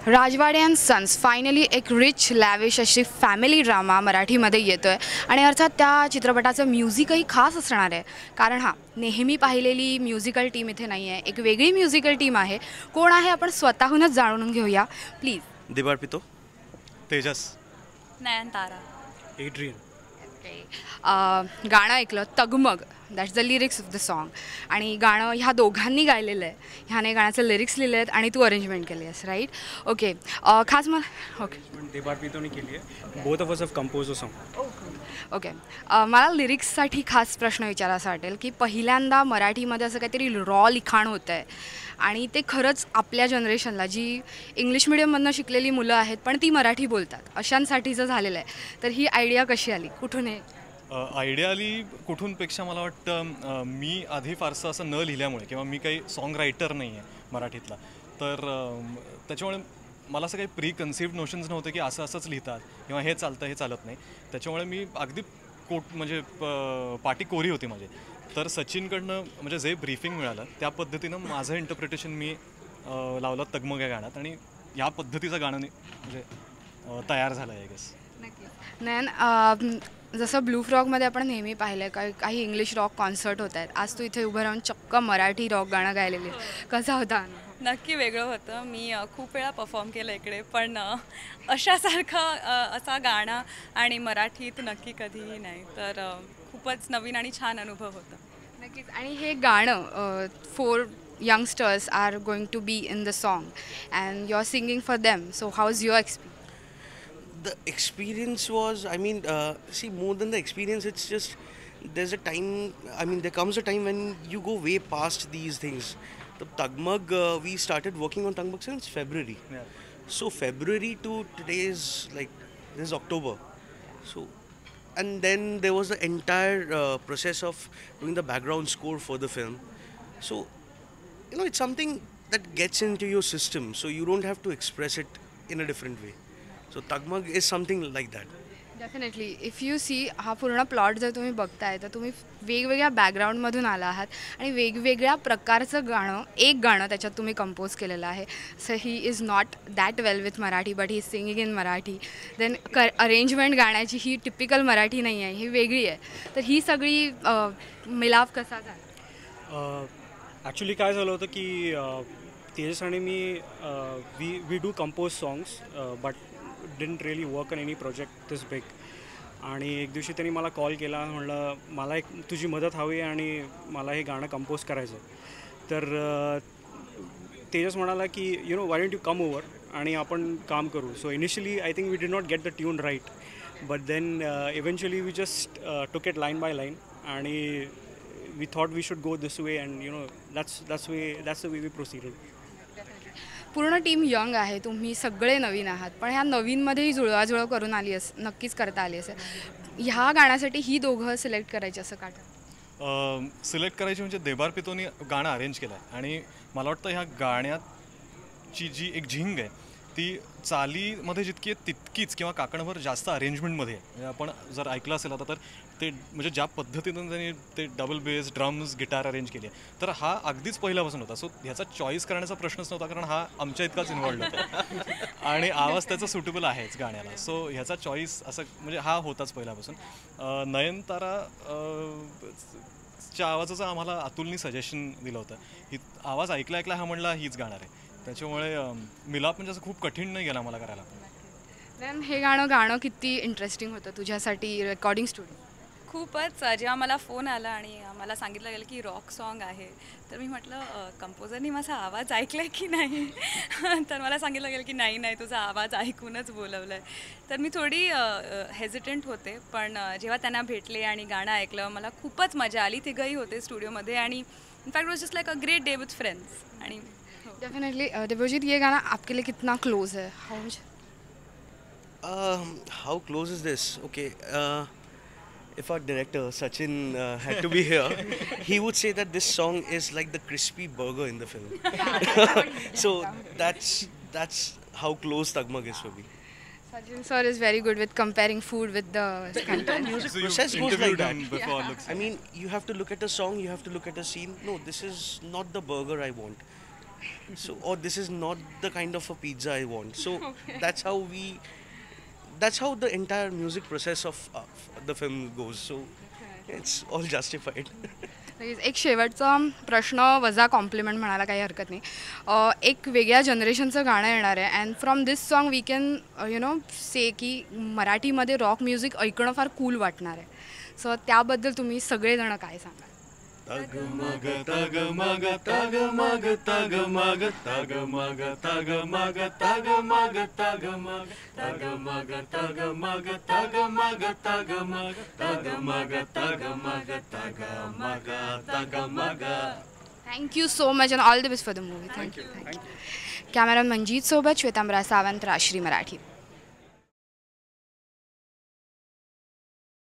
Rajwade and sons finally एक rich lavish अशी family drama मराठीमध्ये येतो आहे आणि अर्थात त्या चित्रपटाचं म्युझिकही खास असणार आहे. कारण नेहमी पाहिलेली म्युझिकल टीम इथे नाही आहे, एक वेगळी म्युझिकल टीम आहे. कोण आहे आपण स्वतःहूनच जाणून घेऊया प्लीज. दिबार पितो, तेजस, नयनतारा, एड्रियन. गाणं ऐकलं तगमग, that's the lyrics of the song. आणि गाणं ह्या दोघांनी गायलेलं आहे. ह्याने गाण्याचं लिरिक्स लिहिले आहेत आणि तू अरेंजमेंट केली आहेस, राईट? ओके. खास मला दिबार पितोने केली आहे. Both of us have compose a song. Okay. मला लिरिक्ससाठी खास प्रश्न विचारायचा वाटेल की पहिल्यांदा मराठीमध्ये असं काहीतरी रॉ लिखाण होतं आहे आणि ते खरंच आपल्या जनरेशनला जी इंग्लिश मिडियममधनं शिकलेली मुलं आहेत पण ती मराठी बोलतात अशांसाठीचं झालेलं आहे. तर ही आयडिया कशी आली, कुठून आहे? आयडिया आली कुठूनपेक्षा मला वाटतं मी आधी फारसं असं न लिहिल्यामुळे किंवा मी काही सॉन्ग रायटर नाही आहे मराठीतला, तर त्याच्यामुळे मला असं काही प्री कन्सिव्ड नोशन्स नव्हते की असं असंच लिहितात किंवा हे चालतं हे चालत नाही. त्याच्यामुळे मी अगदी म्हणजे पाटी कोरी होती माझी. तर सचिनकडनं म्हणजे जे ब्रीफिंग मिळालं त्या पद्धतीनं माझं इंटरप्रिटेशन मी लावलं तगमग या गाण्यात आणि या पद्धतीचं गाणं म्हणजे तयार झालं आहे. गेस नयन, जसं ब्लू फ्रॉगमध्ये आपण नेहमी पाहिलं आहे काही इंग्लिश रॉक कॉन्सर्ट होत आहेत, आज तू इथे उभं राहून चक्क मराठी रॉक गाणं गायलेली, कसा होता? नक्की वेगळं होतं. मी खूप वेळा परफॉर्म केलं इकडे, पण अशासारखं असा गाणं आणि मराठीत नक्की कधीही नाही. तर खूपच नवीन आणि छान अनुभव होता. नक्कीच. आणि हे गाणं 4 youngsters are going to be in the song and you're singing for them, so how's your experience? The experience was, I mean, see, more than the experience, it's just there's a time, I mean, there comes a time when you go way past these things. The Tagmag, we started working on Tagmag since February. Yeah. So February to today is like, this is October. So, and then there was the entire process of doing the background score for the film. So, you know, it's something that gets into your system, so you don't have to express it in a different way. So Tagmag is something like that. Definitely. If you see हा पूर्ण plot जर तुम्ही बघताय तर तुम्ही वेगवेगळ्या बॅकग्राऊंडमधून आला आहात आणि वेगवेगळ्या प्रकारचं गाणं, एक गाणं त्याच्यात तुम्ही कंपोज केलेलं आहे. So he is not that well with Marathi but he is singing in Marathi. Then arrangement गाण्याची ही टिपिकल मराठी नाही आहे, ही वेगळी आहे. तर ही सगळी मिलाफ कसा झाला? ॲक्च्युली काय झालं होतं की तेजस आणि मी we do compose songs but didn't really work on any project this big. आणि एक दिवशी त्यांनी मला कॉल केला, म्हणलं मला एक तुझी मदत हवी आणि मला हे गाणं कंपोज करायचं. तर तेजस म्हणाला की you know why don't you come over आणि आपण काम करू. So initially I think we did not get the tune right, but then eventually we just took it line by line आणि we thought we should go this way and you know that's the way we proceeded. पूर्ण team young आहे, तुम्ही सगळे नवीन आहात, पण ह्या नवीनमध्येही जुळवाजुळव करून आली नक्कीच करता आली असेल. ह्या गाण्यासाठी ही दोघं सिलेक्ट करायची असं का? सिलेक्ट करायची म्हणजे दिबार पितोनी गाणं अरेंज केलं आहे आणि मला वाटतं ह्या गाण्याची जी एक झिंग आहे ती चालीमध्ये जितकी आहे तितकीच किंवा काकणभर जास्त अरेंजमेंटमध्ये आहे. म्हणजे आपण जर ऐकलं असेल आता तर ते म्हणजे ज्या पद्धतीनं त्यांनी ते double base, drums, guitar arrange केली आहे, तर हा अगदीच पहिल्यापासून होता. सो ह्याचा चॉईस करण्याचा प्रश्नच नव्हता कारण हा आमच्या इतकाच इन्व्हॉल्ड होता आणि आवाज त्याचा सुटेबल आहेच गाण्याला. सो ह्याचा चॉईस असं म्हणजे हा होताच पहिल्यापासून. नयनतारा च्या आवाजाचं आम्हाला अतुलनी सजेशन दिलं होतं. ही आवाज ऐकला ऐकला हा म्हणला हीच गाणार आहे. त्याच्यामुळे मिलाप म्हणजे असं खूप कठीण नाही गेला मला करायला. मॅम हे गाणं किती इंटरेस्टिंग होतं तुझ्यासाठी रेकॉर्डिंग स्टुडिओ? खूपच. जेव्हा मला फोन आला आणि मला सांगितलं गेलं की रॉक सॉन्ग आहे, तर मी म्हटलं कंपोजरनी माझा आवाज ऐकला आहे की नाही. तर मला सांगितलं गेलं की नाही तुझा आवाज ऐकूनच बोलवलं आहे. तर मी थोडी हेजिटेंट होते, पण जेव्हा त्यांना भेटले आणि गाणं ऐकलं मला खूपच मजा आली. तिघंही होते स्टुडिओमध्ये आणि in fact was just like a great day with friends. आणि डेफिनेटली. देवजीत, ये गाना आपके लिए कितना क्लोज है? How close is this? Okay, if our director Sachin had to be here, he would say that this song is like the crispy burger in the film. So that's how close Tagmag is for me. Sachin sir is very good with comparing food with the content. Music So you process goes like interviewed that. him before, looks I mean, you have to look at a song, you have to look at a scene. No, this is not the burger I want. So, or this is not the kind of a pizza I want. So that's how the entire music process of the film goes. So it's all justified. नक्कीच. एक शेवटचा प्रश्न वजा complement म्हणायला काही हरकत नाही. एक वेगळ्या जनरेशनचं गाणं येणार आहे and from this song we can say की मराठीमध्ये रॉक म्युझिक ऐकणं फार कूल वाटणार आहे. सो त्याबद्दल तुम्ही सगळेजण काय सांगाल? तग मग तग मग तग मग तग मग तग मग तग मग तग मग तग मग तग मग तग मग तग मग तग मग तग मग तग मग तग मग तग मग. Thank you so much and all the best for the movie. Thank you. Cameraman Manjit सोबत श्वेतांबरा सावंत, राजश्री मराठी.